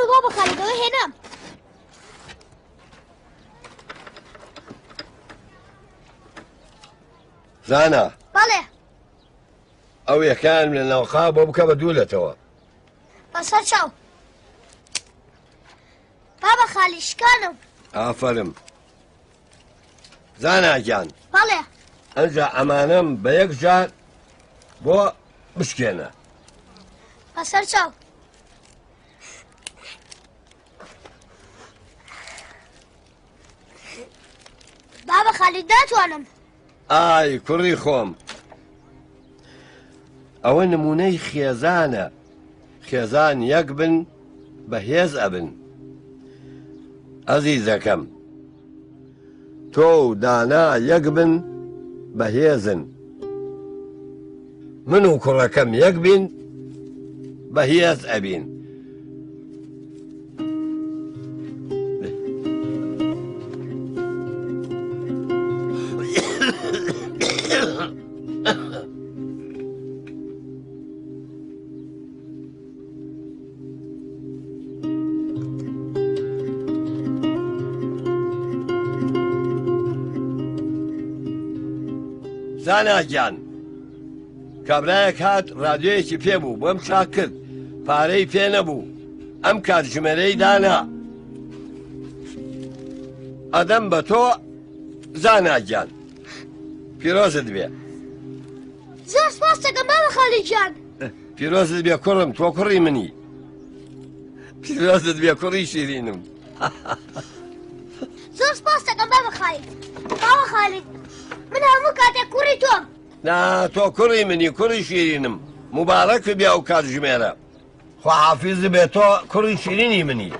بڕۆ بابە خالیدەوە هێنام. زانا بەڵێ ئەو یەکان لە ناوخا بۆ بکە بە دوولەتەوە بەسەر چاو. بابە خالی شکانم. ئافەرم زاناگیان بەڵێ ئەنجا ئەمانەم بە یەک جار بۆ بشکێنە. بەسەر چاو. بابە خالی داتوانم. ئای کوڕی خۆم ئەوە نمونەی خێزانە. خێزان یەک بن بەهێز ئەبن. ئەزیزەکەم تۆ و دانا یەک بن بەهێزن. من و کوڕەکەم یەک بین بەهێز ئەبین. زاناگیان کابرایەک هات ڕادیۆیەکی پێبوو بۆم چاک کرد پارەی پێ نەبوو. ئەم کاتژمێرەی دانا ئەدەم بە تۆ زاناگیان. پیرۆزت بێ. زۆر سپاس دەکەم بابە خالی گیان. پیرۆزت بێ کوڕم تۆ کوڕی منی. پیرۆزت بێ کوڕی شیرینم. زۆر سپاس دەکەم بابە خالی. بابە خالی من هەموو کاتێک کوڕی تۆم. نا تۆ کوڕی منی کوڕی شیرینم. مبارەک بێ ئەو کاتژمێرە. خواحافیز بێ تۆ کوڕی شیرینی منی.